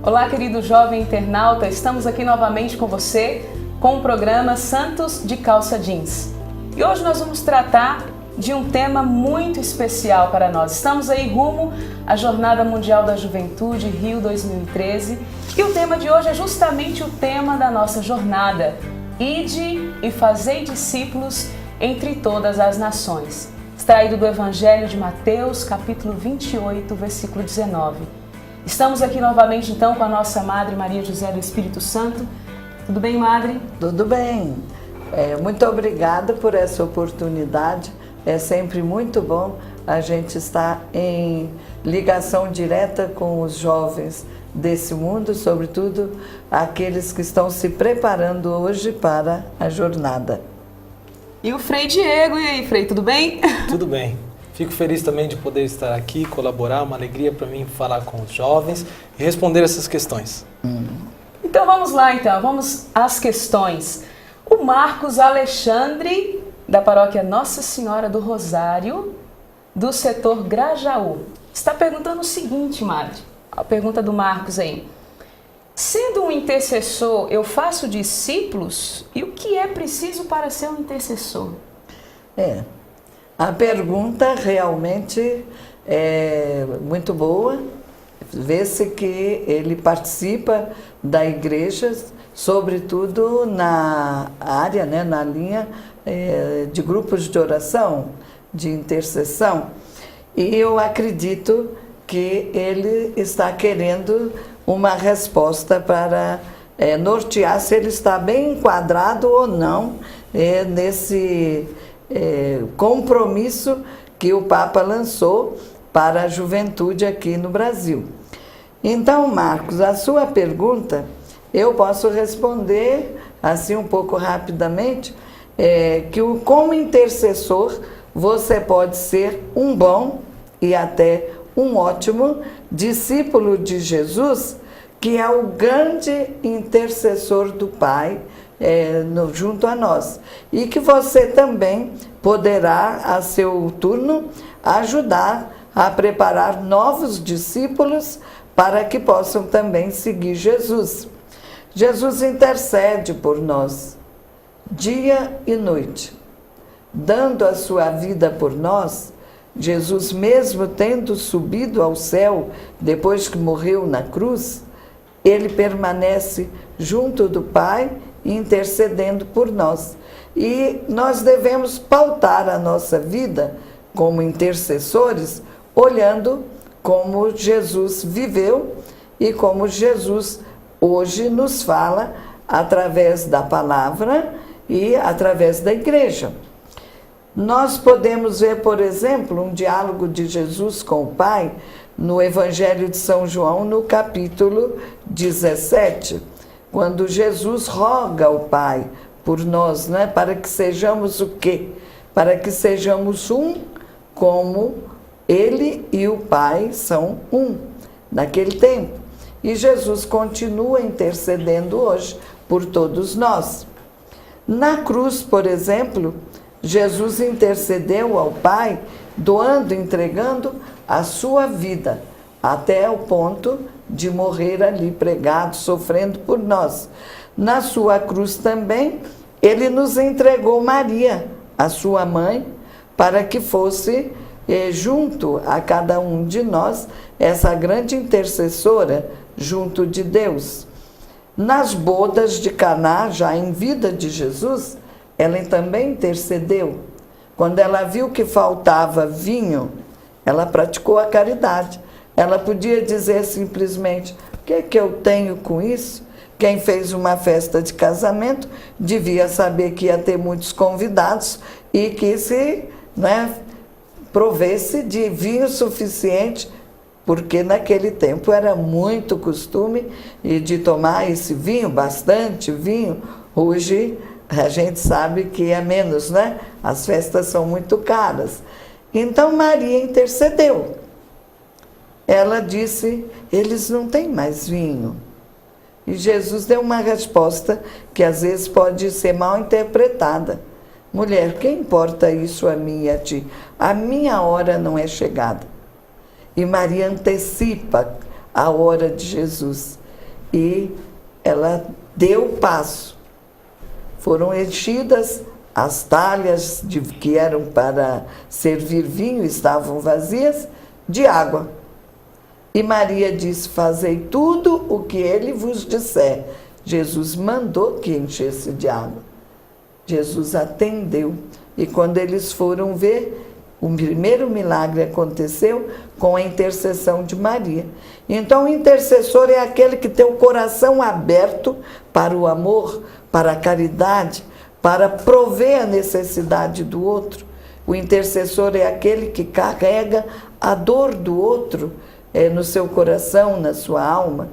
Olá, querido jovem internauta, estamos aqui novamente com você com o programa Santos de Calça Jeans. E hoje nós vamos tratar de um tema muito especial para nós. Estamos aí rumo à Jornada Mundial da Juventude, Rio 2013, e o tema de hoje é justamente o tema da nossa jornada: Ide e fazei discípulos entre todas as nações. Extraído do Evangelho de Mateus, capítulo 28, versículo 19. Estamos aqui novamente então com a nossa Madre Maria José do Espírito Santo. Tudo bem, Madre? Tudo bem. Muito obrigada por essa oportunidade. É sempre muito bom a gente estar em ligação direta com os jovens desse mundo, sobretudo aqueles que estão se preparando hoje para a jornada. E o Frei Diego, e aí, Frei, tudo bem? Tudo bem. Fico feliz também de poder estar aqui, colaborar, uma alegria para mim falar com os jovens e responder essas questões. Então vamos lá, vamos às questões. O Marcos Alexandre, da paróquia Nossa Senhora do Rosário, do setor Grajaú, está perguntando o seguinte, Madre, a pergunta do Marcos aí. Sendo um intercessor, eu faço discípulos? E o que é preciso para ser um intercessor? A pergunta realmente é muito boa. Vê-se que ele participa da igreja, sobretudo na área, na linha de grupos de oração, de intercessão. E eu acredito que ele está querendo uma resposta para nortear se ele está bem enquadrado ou não nesse compromisso que o Papa lançou para a juventude aqui no Brasil. Então, Marcos, a sua pergunta, eu posso responder assim um pouco rapidamente, que como intercessor você pode ser um bom e até um ótimo discípulo de Jesus, que é o grande intercessor do Pai junto a nós. E que você também poderá, a seu turno, ajudar a preparar novos discípulos para que possam também seguir Jesus. Jesus intercede por nós, dia e noite, dando a sua vida por nós. Jesus, mesmo tendo subido ao céu depois que morreu na cruz, ele permanece junto do Pai, intercedendo por nós. E nós devemos pautar a nossa vida como intercessores, olhando como Jesus viveu e como Jesus hoje nos fala através da palavra e através da igreja. Nós podemos ver, por exemplo, um diálogo de Jesus com o Pai no Evangelho de São João, no capítulo 17, quando Jesus roga ao Pai por nós, para que sejamos o quê? Para que sejamos um, como Ele e o Pai são um, naquele tempo. E Jesus continua intercedendo hoje por todos nós. Na cruz, por exemplo, Jesus intercedeu ao Pai, doando, entregando a sua vida, até o ponto de morrer ali pregado, sofrendo por nós. Na sua cruz também, ele nos entregou Maria, a sua mãe, para que fosse junto a cada um de nós, essa grande intercessora junto de Deus. Nas bodas de Caná, já em vida de Jesus, ela também intercedeu. Quando ela viu que faltava vinho, ela praticou a caridade. Ela podia dizer simplesmente: o que é que eu tenho com isso? Quem fez uma festa de casamento devia saber que ia ter muitos convidados e que se provesse de vinho suficiente, porque naquele tempo era muito costume de tomar esse vinho, bastante vinho. Hoje a gente sabe que é menos, As festas são muito caras. Então Maria intercedeu. Ela disse: eles não têm mais vinho. E Jesus deu uma resposta que às vezes pode ser mal interpretada. Mulher, que importa isso a mim e a ti? A minha hora não é chegada. E Maria antecipa a hora de Jesus. e ela deu o passo. Foram enchidas as talhas que eram para servir vinho, estavam vazias, de água. E Maria disse: fazei tudo o que ele vos disser. Jesus mandou que enchesse de água. Jesus atendeu. E quando eles foram ver, o primeiro milagre aconteceu com a intercessão de Maria. Então, o intercessor é aquele que tem o coração aberto para o amor, para a caridade, para prover a necessidade do outro. O intercessor é aquele que carrega a dor do outro no seu coração, na sua alma.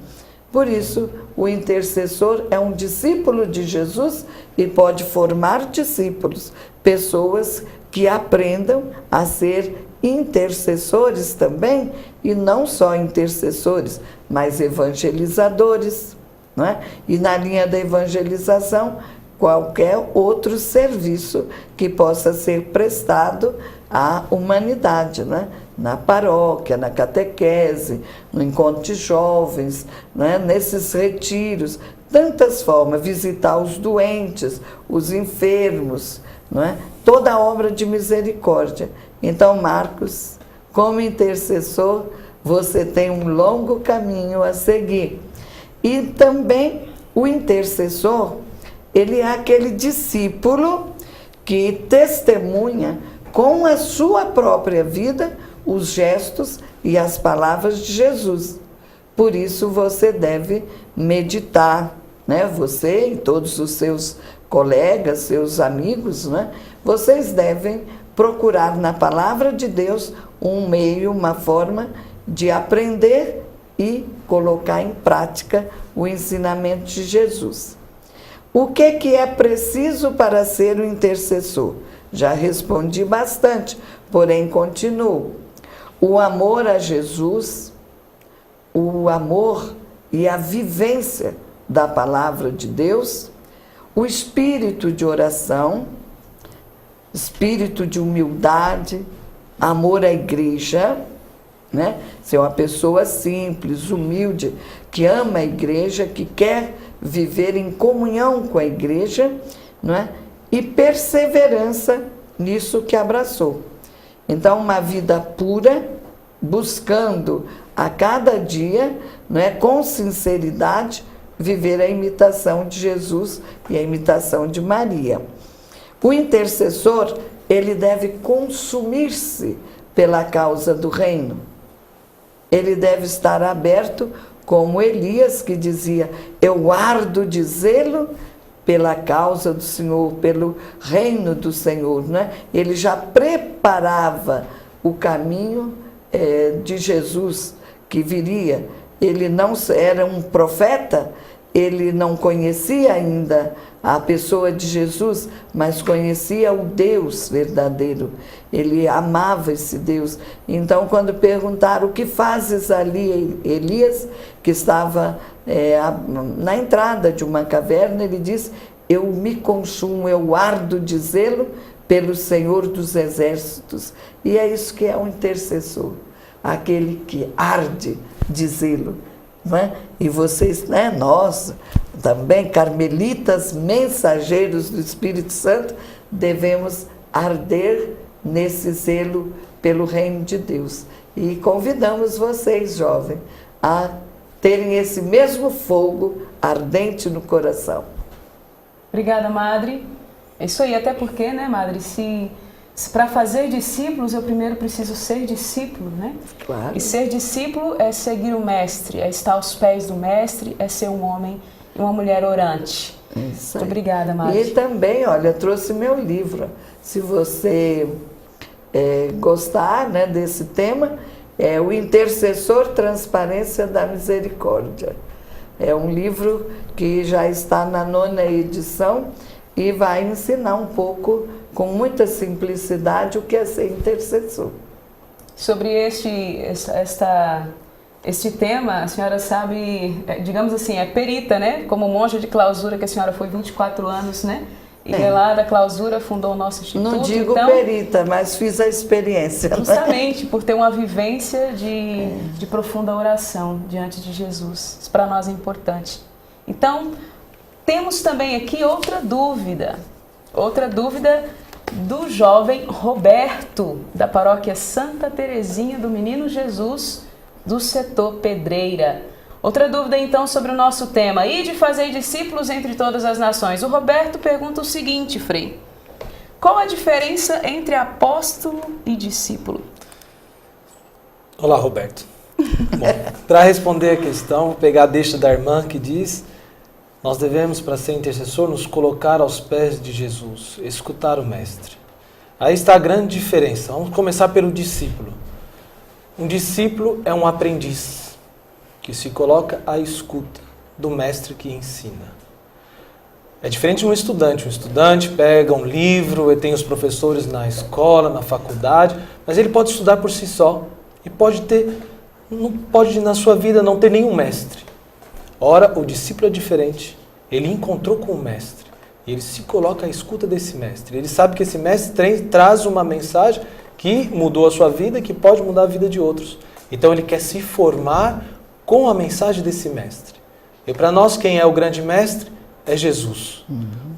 Por isso, o intercessor é um discípulo de Jesus e pode formar discípulos, pessoas que aprendam a ser intercessores também, e não só intercessores, mas evangelizadores, não é? E na linha da evangelização, qualquer outro serviço que possa ser prestado à humanidade, né? Na paróquia, na catequese, no encontro de jovens, né? Nesses retiros, tantas formas, visitar os doentes, os enfermos, não é? Toda a obra de misericórdia. Então, Marcos, como intercessor, você tem um longo caminho a seguir. E também o intercessor, ele é aquele discípulo que testemunha com a sua própria vida os gestos e as palavras de Jesus. Por isso você deve meditar, né? Você e todos os seus colegas, seus amigos, né? Vocês devem procurar na palavra de Deus um meio, uma forma de aprender e colocar em prática o ensinamento de Jesus. O que é preciso para ser um intercessor? Já respondi bastante, porém continuo. O amor a Jesus, o amor e a vivência da palavra de Deus, o espírito de oração, espírito de humildade, amor à igreja, né? Ser uma pessoa simples, humilde, que ama a igreja, que quer viver em comunhão com a igreja, não é? E perseverança nisso que abraçou. Então, uma vida pura, buscando a cada dia, não é, com sinceridade, viver a imitação de Jesus e a imitação de Maria. O intercessor, ele deve consumir-se pela causa do reino. Ele deve estar aberto, como Elias, que dizia: eu ardo de zelo pela causa do Senhor, pelo reino do Senhor, né? Ele já preparava o caminho de Jesus que viria. Ele não era um profeta, ele não conhecia ainda a pessoa de Jesus, mas conhecia o Deus verdadeiro. Ele amava esse Deus. Então, quando perguntaram: o que fazes ali, Elias, que estava na entrada de uma caverna, ele disse: eu me consumo, eu ardo de zelo pelo Senhor dos Exércitos. E é isso que é um intercessor, aquele que arde de zelo. Não é? E vocês, né, nós também, carmelitas, mensageiros do Espírito Santo, devemos arder nesse zelo pelo reino de Deus. E convidamos vocês, jovens, a terem esse mesmo fogo ardente no coração. Obrigada, Madre. É isso aí, até porque, né, Madre, se para fazer discípulos, eu primeiro preciso ser discípulo, né? Claro. E ser discípulo é seguir o Mestre, é estar aos pés do Mestre, é ser um homem e uma mulher orante. Isso aí. Muito obrigada, Madre. E também, olha, trouxe meu livro. Se você gostar, né, desse tema, é O Intercessor, Transparência da Misericórdia. É um livro que já está na 9ª edição e vai ensinar um pouco, com muita simplicidade, o que é ser intercessor. Sobre este tema, a senhora sabe, digamos assim, é perita, né? Como monja de clausura, que a senhora foi 24 anos, né? E lá da clausura fundou o nosso instituto. Não digo então, perita, mas fiz a experiência. Justamente por ter uma vivência de profunda oração diante de Jesus. Isso para nós é importante. Então, temos também aqui outra dúvida do jovem Roberto, da paróquia Santa Terezinha do Menino Jesus, do setor Pedreira. Outra dúvida então sobre o nosso tema, e de fazer discípulos entre todas as nações. O Roberto pergunta o seguinte, Frei: qual a diferença entre apóstolo e discípulo? Olá, Roberto. Bom, para responder a questão, vou pegar a deixa da irmã que diz: nós devemos, para ser intercessor, nos colocar aos pés de Jesus, escutar o Mestre. Aí está a grande diferença. Vamos começar pelo discípulo. Um discípulo é um aprendiz que se coloca à escuta do Mestre que ensina. É diferente de um estudante. Um estudante pega um livro, ele tem os professores na escola, na faculdade, mas ele pode estudar por si só e não pode na sua vida não ter nenhum mestre. Ora, o discípulo é diferente. Ele encontrou com o mestre e ele se coloca à escuta desse mestre. Ele sabe que esse mestre traz uma mensagem que mudou a sua vida e que pode mudar a vida de outros. Então ele quer se formar com a mensagem desse mestre. E para nós, quem é o grande mestre? É Jesus.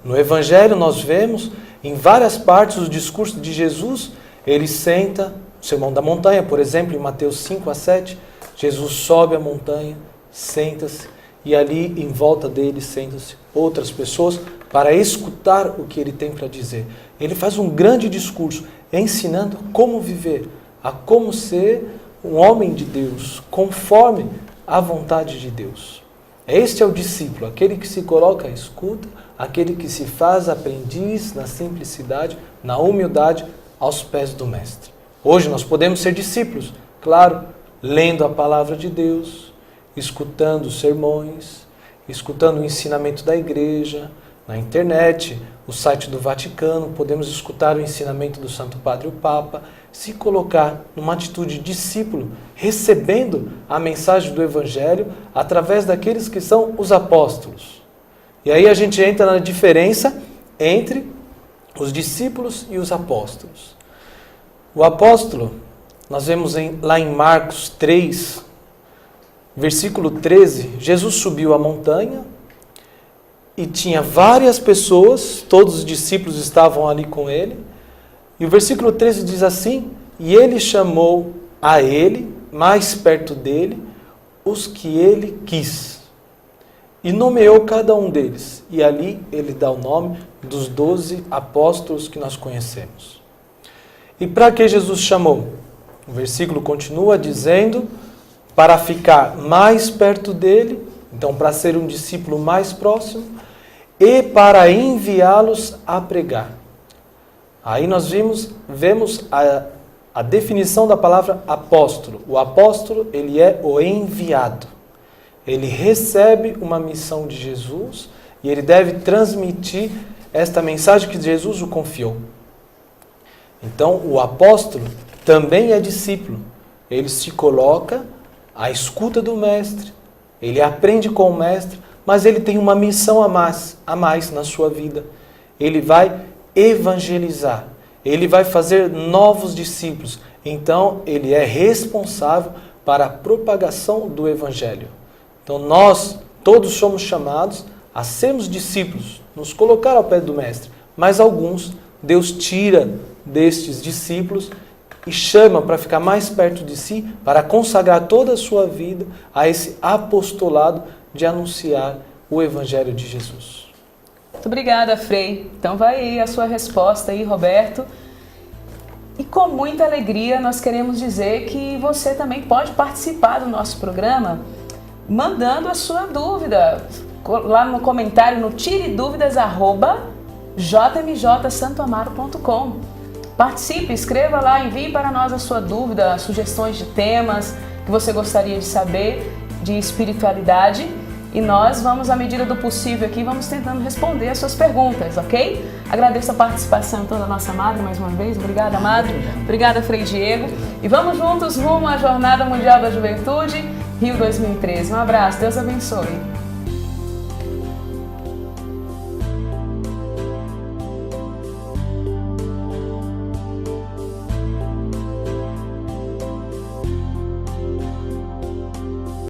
No Evangelho nós vemos em várias partes o discurso de Jesus. Ele senta, o Sermão da Montanha, por exemplo, em Mateus 5-7, Jesus sobe a montanha, senta-se, e ali em volta dele sentam-se outras pessoas para escutar o que ele tem para dizer. Ele faz um grande discurso, ensinando como viver, a como ser um homem de Deus, conforme a vontade de Deus. Este é o discípulo, aquele que se coloca à escuta, aquele que se faz aprendiz na simplicidade, na humildade, aos pés do Mestre. Hoje nós podemos ser discípulos, claro, lendo a palavra de Deus, escutando os sermões, escutando o ensinamento da igreja, na internet, o site do Vaticano, podemos escutar o ensinamento do Santo Padre o Papa, se colocar numa atitude de discípulo, recebendo a mensagem do Evangelho através daqueles que são os apóstolos. E aí a gente entra na diferença entre os discípulos e os apóstolos. O apóstolo, nós vemos lá em Marcos 3, versículo 13, Jesus subiu a montanha e tinha várias pessoas, todos os discípulos estavam ali com ele. E o versículo 13 diz assim: e ele chamou a ele, mais perto dele, os que ele quis. E nomeou cada um deles. E ali ele dá o nome dos 12 apóstolos que nós conhecemos. E para que Jesus chamou? O versículo continua dizendo: para ficar mais perto dele, então para ser um discípulo mais próximo, e para enviá-los a pregar. Aí nós vemos a definição da palavra apóstolo. O apóstolo, ele é o enviado. Ele recebe uma missão de Jesus e ele deve transmitir esta mensagem que Jesus o confiou. Então, o apóstolo também é discípulo. Ele se coloca à escuta do mestre, ele aprende com o mestre, mas ele tem uma missão a mais na sua vida. Ele vai evangelizar, ele vai fazer novos discípulos. Então, ele é responsável para a propagação do Evangelho. Então, nós todos somos chamados a sermos discípulos, nos colocar ao pé do Mestre. Mas alguns, Deus tira destes discípulos e chama para ficar mais perto de si, para consagrar toda a sua vida a esse apostolado de anunciar o Evangelho de Jesus. Muito obrigada, Frei. Então vai aí a sua resposta aí, Roberto. E com muita alegria nós queremos dizer que você também pode participar do nosso programa mandando a sua dúvida lá no comentário no tiredúvidas@jmjsantoamaro.com. Participe, escreva lá, envie para nós a sua dúvida, sugestões de temas que você gostaria de saber de espiritualidade. E nós vamos, à medida do possível aqui, vamos tentando responder as suas perguntas, ok? Agradeço a participação de toda a nossa madre mais uma vez. Obrigada, madre. Obrigada, Frei Diego. E vamos juntos rumo à Jornada Mundial da Juventude, Rio 2013. Um abraço, Deus abençoe.